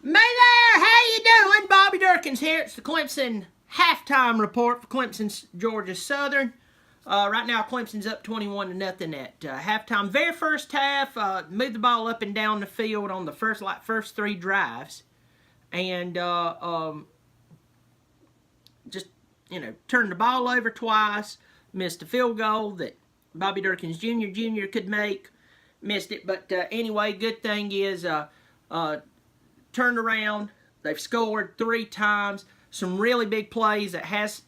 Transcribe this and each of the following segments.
May there, how you doing? Bobby Dirkens here. It's the Clemson halftime report for Clemson's Georgia Southern. Right now, Clemson's up 21-0 at halftime. Very first half, moved the ball up and down the field on the first three drives, and just turned the ball over twice. Missed a field goal that Bobby Dirkens Jr. could make. Missed it, but anyway, good thing is turned around. They've scored 3 times. Some really big plays that has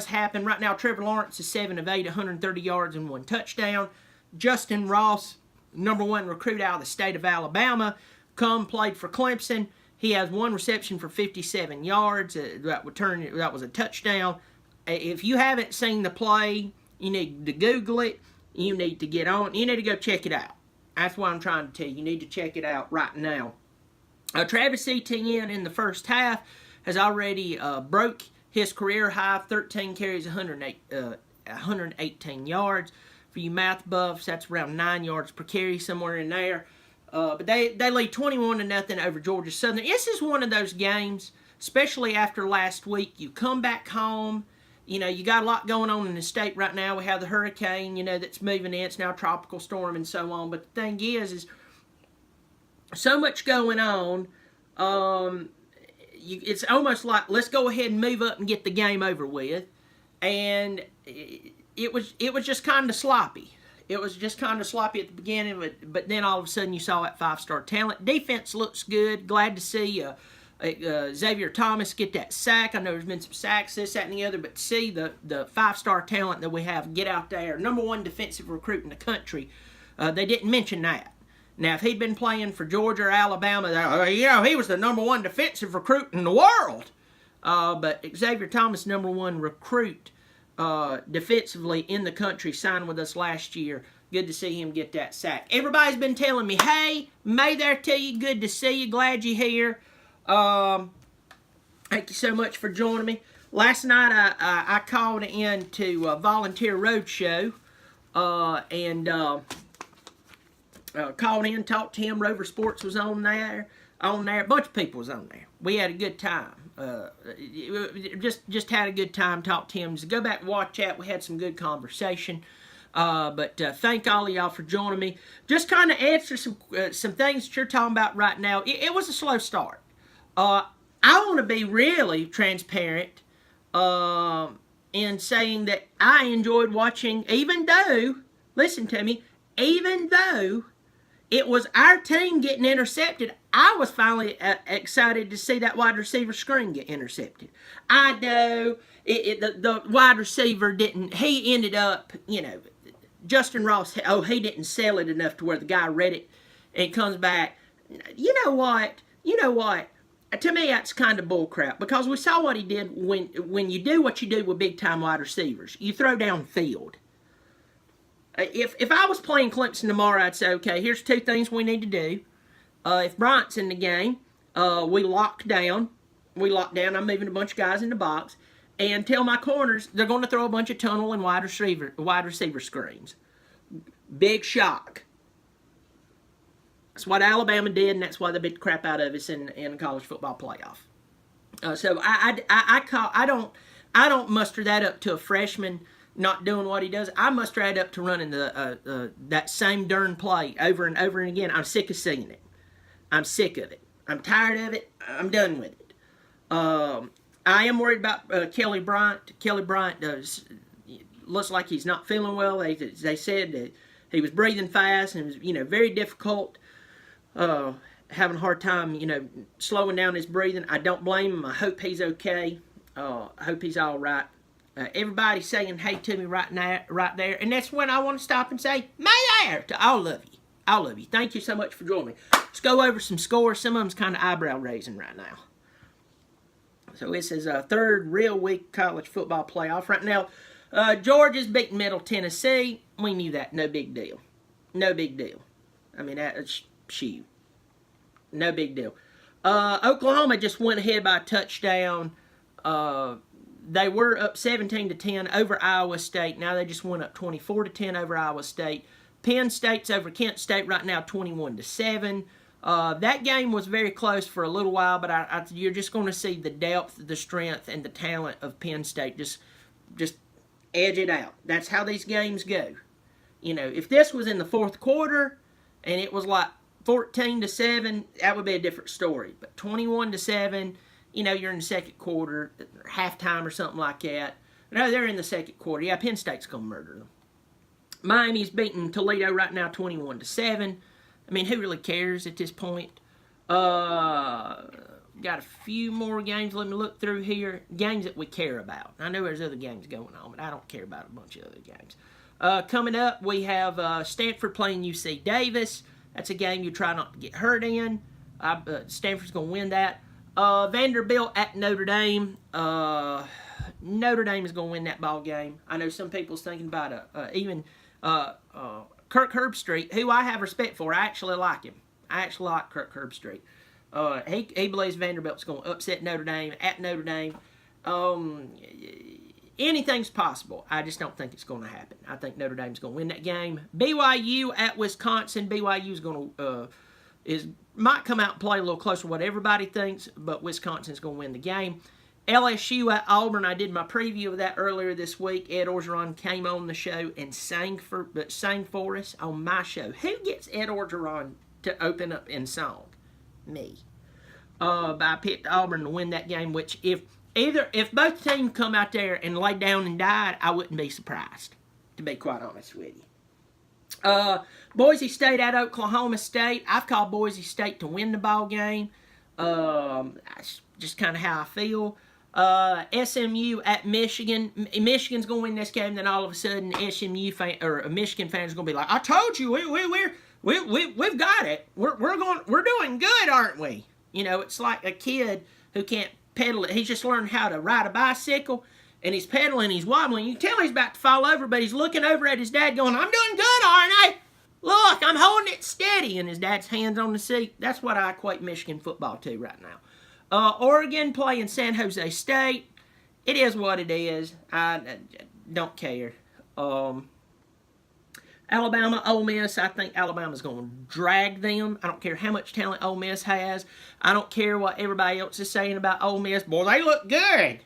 happened. Right now, Trevor Lawrence is 7 of 8, 130 yards and 1 touchdown. Justin Ross, #1 recruit out of the state of Alabama, played for Clemson. He has 1 reception for 57 yards. That was a touchdown. If you haven't seen the play, you need to Google it. You need to get on. You need to go check it out. That's what I'm trying to tell you. You need to check it out right now. Travis Etienne in the first half has already broke his career high, 13 carries, 118 yards. For you math buffs, that's around 9 yards per carry, somewhere in there. But they lead 21-0 over Georgia Southern. This is one of those games, especially after last week. You come back home. You got a lot going on in the state right now. We have the hurricane, that's moving in. It's now a tropical storm and so on. But the thing is so much going on. It's almost like, let's go ahead and move up and get the game over with. And it was just kind of sloppy. It was just kind of sloppy at the beginning, but then all of a sudden you saw that 5-star talent. Defense looks good. Glad to see Xavier Thomas get that sack. I know there's been some sacks, this, that, and the other, but to see the 5-star talent that we have get out there, #1 defensive recruit in the country, they didn't mention that. Now, if he'd been playing for Georgia or Alabama, he was the #1 defensive recruit in the world. But Xavier Thomas, #1 recruit defensively in the country, signed with us last year. Good to see him get that sack. Everybody's been telling me, hey, May there to you. Good to see you. Glad you're here. Thank you so much for joining me. Last night I called in to Volunteer Roadshow and called in, talked to him. Rover Sports was on there. A bunch of people was on there. We had a good time. Just had a good time. Talked to him. So go back and watch that. We had some good conversation. But thank all of y'all for joining me. Just kind of answer some things that you're talking about right now. It was a slow start. I want to be really transparent in saying that I enjoyed watching, even though, listen to me, even though it was our team getting intercepted, I was finally excited to see that wide receiver screen get intercepted. I know the wide receiver didn't, he ended up, Justin Ross, he didn't sell it enough to where the guy read it and it comes back. You know what? To me, that's kind of bullcrap, because we saw what he did when you do what you do with big-time wide receivers. You throw downfield. If I was playing Clemson tomorrow, I'd say, okay, here's 2 things we need to do. If Bryant's in the game, we lock down. I'm moving a bunch of guys in the box. And tell my corners they're going to throw a bunch of tunnel and wide receiver screens. Big shock. That's what Alabama did, and that's why they beat the crap out of us in the college football playoff. So I don't muster that up to a freshman not doing what he does. I muster that up to running that same darn play over and over and again. I'm sick of seeing it. I'm sick of it. I'm tired of it. I'm done with it. I am worried about Kelly Bryant. Kelly Bryant looks like he's not feeling well. They said that he was breathing fast and it was very difficult. Having a hard time, slowing down his breathing. I don't blame him. I hope he's okay. I hope he's all right. Everybody's saying hey to me right there, and that's when I want to stop and say, May there to all of you. All of you. Thank you so much for joining me. Let's go over some scores. Some of them's kind of eyebrow raising right now. So this is a third real week college football playoff. Right now, Georgia's beating Middle Tennessee. We knew that. No big deal. No big deal. I mean, that's shoot. No big deal. Oklahoma just went ahead by a touchdown. They were up 17-10 over Iowa State. Now they just went up 24-10 over Iowa State. Penn State's over Kent State right now 21-7. That game was very close for a little while, but you're just going to see the depth, the strength, and the talent of Penn State just edge it out. That's how these games go. You know, if this was in the fourth quarter and it was like 14-7, that would be a different story. But 21-7, you know, you're in the second quarter, halftime or something like that. No, they're in the second quarter. Yeah, Penn State's going to murder them. Miami's beating Toledo right now 21-7. I mean, who really cares at this point? Got a few more games. Let me look through here. Games that we care about. I know there's other games going on, but I don't care about a bunch of other games. Coming up, we have Stanford playing UC Davis. That's a game you try not to get hurt in. Stanford's going to win that. Vanderbilt at Notre Dame. Notre Dame is going to win that ball game. I know some people's thinking about even Kirk Herbstreit, who I have respect for. I actually like him. I actually like Kirk Herbstreit. He believes Vanderbilt's going to upset Notre Dame at Notre Dame. Anything's possible. I just don't think it's going to happen. I think Notre Dame's going to win that game. BYU at Wisconsin. BYU's going to might come out and play a little closer to what everybody thinks, but Wisconsin's going to win the game. LSU at Auburn. I did my preview of that earlier this week. Ed Orgeron came on the show and sang for us on my show. Who gets Ed Orgeron to open up in song? Me. But I picked Auburn to win that game, which if both teams come out there and lay down and died, I wouldn't be surprised, to be quite honest with you. Boise State at Oklahoma State. I've called Boise State to win the ball game. That's just kind of how I feel. SMU at Michigan. Michigan's going to win this game. Then all of a sudden, Michigan fans are going to be like, "I told you, we've got it. We're doing good, aren't we?" You know, it's like a kid who can't pedal it. He's just learned how to ride a bicycle, and he's pedaling, he's wobbling. You can tell he's about to fall over, but he's looking over at his dad going, "I'm doing good, aren't I? Look, I'm holding it steady." And his dad's hands on the seat. That's what I equate Michigan football to right now. Oregon playing San Jose State. It is what it is. I don't care. Alabama, Ole Miss. I think Alabama's going to drag them. I don't care how much talent Ole Miss has. I don't care what everybody else is saying about Ole Miss. Boy, they look good.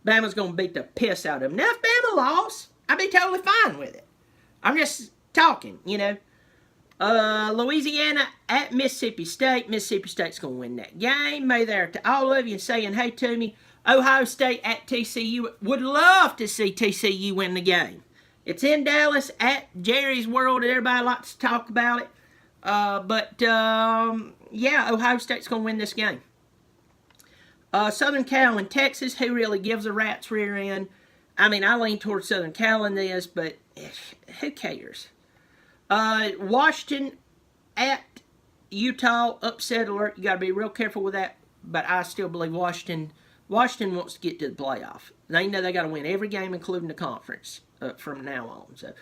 Bama's going to beat the piss out of them. Now, if Bama lost, I'd be totally fine with it. I'm just talking, you know. Louisiana at Mississippi State. Mississippi State's going to win that game. May there to all of you saying hey to me. Ohio State at TCU. Would love to see TCU win the game. It's in Dallas at Jerry's World, and everybody likes to talk about it. Yeah, Ohio State's going to win this game. Southern Cal and Texas. Who really gives a rat's rear end? I mean, I lean towards Southern Cal in this, but who cares? Washington at Utah, upset alert. You got to be real careful with that. But I still believe Washington wants to get to the playoff. They know they got to win every game, including the conference, from now on. So,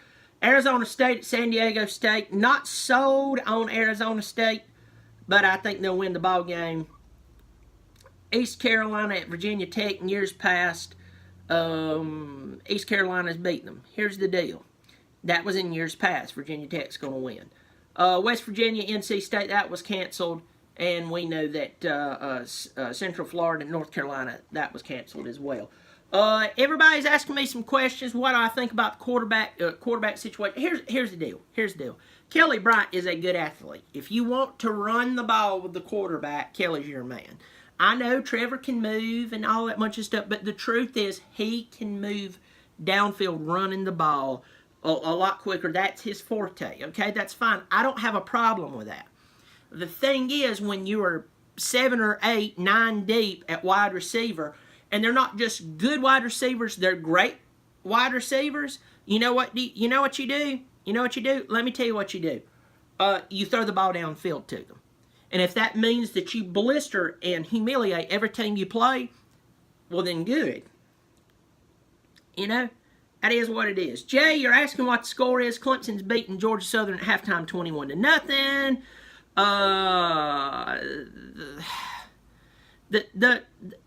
Arizona State at San Diego State. Not sold on Arizona State, but I think they'll win the ball game. East Carolina at Virginia Tech in years past. East Carolina's beaten them. Here's the deal. That was in years past. Virginia Tech's going to win. West Virginia, NC State, that was canceled. And we know that Central Florida and North Carolina, that was canceled as well. Everybody's asking me some questions. What do I think about the quarterback situation? Here's the deal. Kelly Bryant is a good athlete. If you want to run the ball with the quarterback, Kelly's your man. I know Trevor can move and all that bunch of stuff, but the truth is he can move downfield running the ball a lot quicker. That's his forte, okay? That's fine. I don't have a problem with that. The thing is, when you are 7 or 8, 9 deep at wide receiver, and they're not just good wide receivers, they're great wide receivers, you know what you do? Let me tell you what you do. You throw the ball downfield to them. And if that means that you blister and humiliate every team you play, well then good. You know? That is what it is. Jay, you're asking what the score is. Clemson's beating Georgia Southern at halftime 21-0.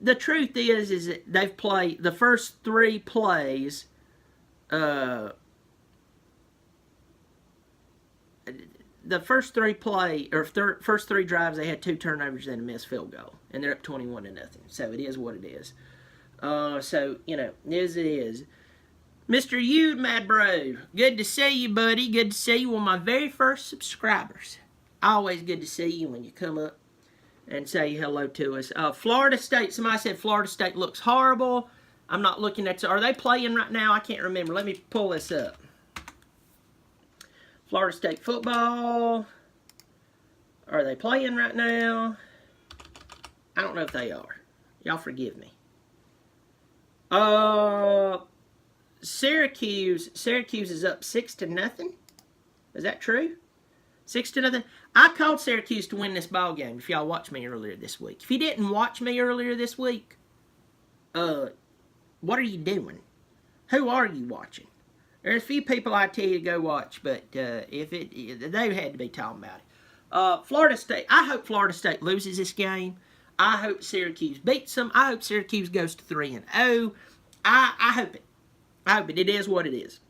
The truth is that they've played the first 3 plays. the first first three drives, they had 2 turnovers and a missed field goal, and they're up 21-0. So it is what it is. So as it is. Mr. You, Mad Bro, good to see you, buddy. Good to see you, one of my very first subscribers. Always good to see you when you come up and say hello to us. Florida State, somebody said Florida State looks horrible. I'm not looking at, are they playing right now? I can't remember. Let me pull this up. Florida State football. Are they playing right now? I don't know if they are. Y'all forgive me. Syracuse is up 6-0. Is that true? 6-0. I called Syracuse to win this ball game. If y'all watched me earlier this week. If you didn't watch me earlier this week, what are you doing? Who are you watching? There's a few people I tell you to go watch, but they had to be talking about it. Florida State. I hope Florida State loses this game. I hope Syracuse beats them. I hope Syracuse goes to 3-0. I hope it. I hope it. It is what it is.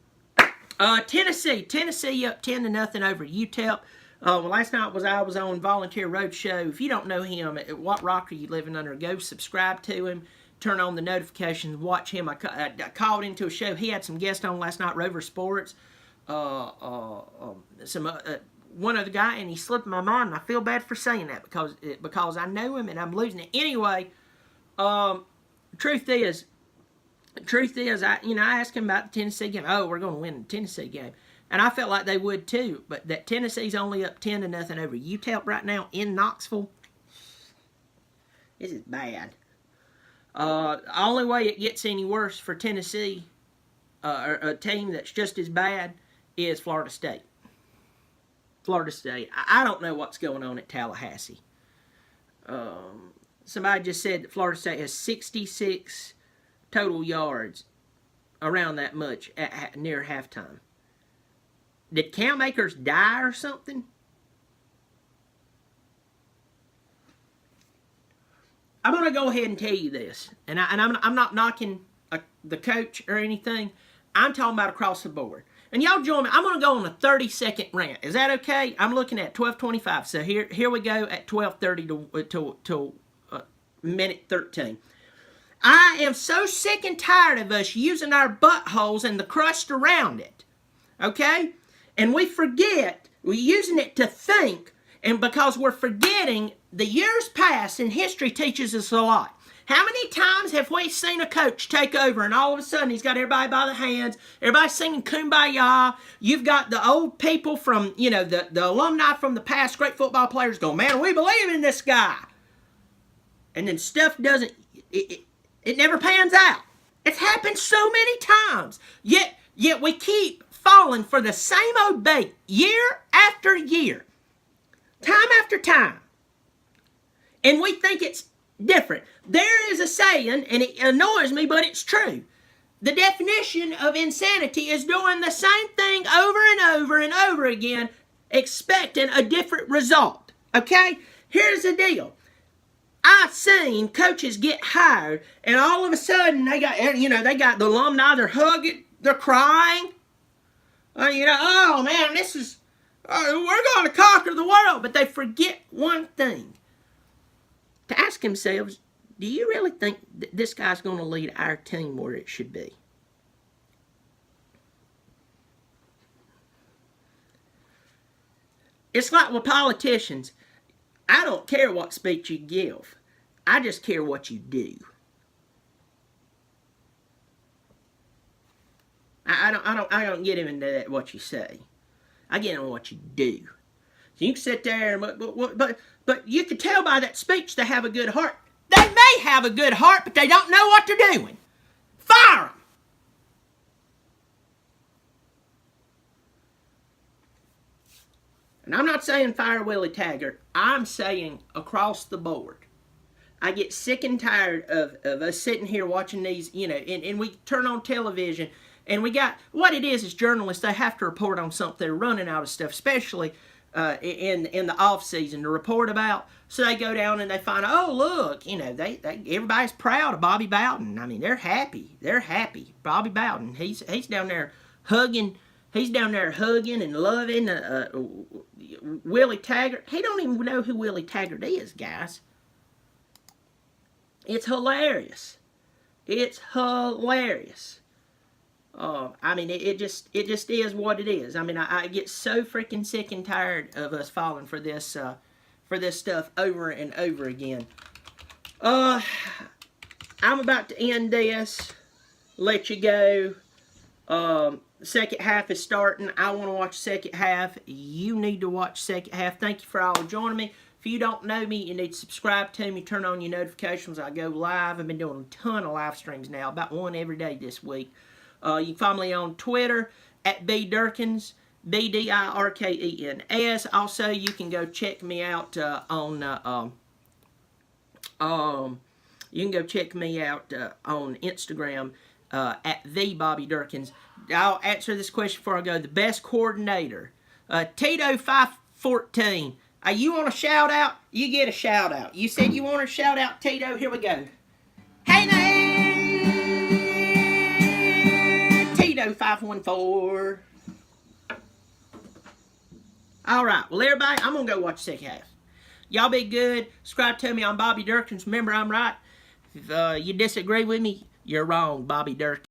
Tennessee up 10-0 over UTEP. Last night I was on Volunteer Roadshow. If you don't know him, what rock are you living under? Go subscribe to him. Turn on the notifications. Watch him. I called into a show. He had some guests on last night. Rover Sports. One other guy, and he slipped my mind. And I feel bad for saying that because I know him and I'm losing it anyway. Truth is, I asked him about the Tennessee game. Oh, we're going to win the Tennessee game. And I felt like they would too. But that Tennessee's only up 10-0 over UTEP right now in Knoxville. This is bad. The only way it gets any worse for Tennessee, or a team that's just as bad, is Florida State. Florida State. I don't know what's going on at Tallahassee. Somebody just said that Florida State has 66 total yards, around that much near halftime. Did Cam Akers die or something? I'm going to go ahead and tell you this, and I'm not knocking the coach or anything. I'm talking about across the board. And y'all join me. I'm going to go on a 30-second rant. Is that okay? I'm looking at 12:25. So here we go at 12:30 to minute 13. I am so sick and tired of us using our buttholes and the crust around it. Okay? And we forget, we're using it to think, and because we're forgetting the years past, and history teaches us a lot. How many times have we seen a coach take over and all of a sudden he's got everybody by the hands, everybody's singing Kumbaya, you've got the old people from, the alumni from the past, great football players go, man, we believe in this guy. And then stuff doesn't, it never pans out. It's happened so many times. Yet we keep falling for the same old bait year after year, time after time. And we think it's different. There is a saying, and it annoys me, but it's true. The definition of insanity is doing the same thing over and over and over again, expecting a different result. Okay? Here's the deal. I've seen coaches get hired, and all of a sudden they got the alumni, they're hugging, they're crying. Oh man, we're going to conquer the world. But they forget one thing. To ask themselves, do you really think that this guy's going to lead our team where it should be? It's like with politicians. I don't care what speech you give. I just care what you do. I don't get into that, what you say. I get into what you do. So you can sit there, but you can tell by that speech they have a good heart. They may have a good heart, but they don't know what they're doing. Fire them. And I'm not saying fire Willie Taggart. I'm saying across the board. I get sick and tired of us sitting here watching these, and we turn on television, and we got, what it is journalists, they have to report on something. They're running out of stuff, especially in the off season to report about. So they go down and they find, oh look, everybody's proud of Bobby Bowden. I mean, they're happy. They're happy. Bobby Bowden, he's down there hugging. He's down there hugging and loving Willie Taggart. He don't even know who Willie Taggart is, guys. It's hilarious. It's hilarious. I mean, it just is what it is. I mean, I get so freaking sick and tired of us falling for this stuff over and over again. I'm about to end this. Let you go. Second half is starting. I want to watch second half. You need to watch second half. Thank you for all joining me. If you don't know me, you need to subscribe to me. Turn on your notifications. I go live. I've been doing a ton of live streams now. About one every day this week. You can follow me on Twitter at Dirkens, BDIRKENS. Also, you can go check me out on Instagram at the Bobby Dirkens. I'll answer this question before I go. The best coordinator, Tito 514. You want a shout out? You get a shout out. You said you want a shout out, Tito. Here we go. Hey there, Tito 514. All right. Well, everybody, I'm gonna go watch the second half. Y'all be good. Subscribe to me on Bobby Dirkens. Remember, I'm right. If you disagree with me, you're wrong, Bobby Dirkens.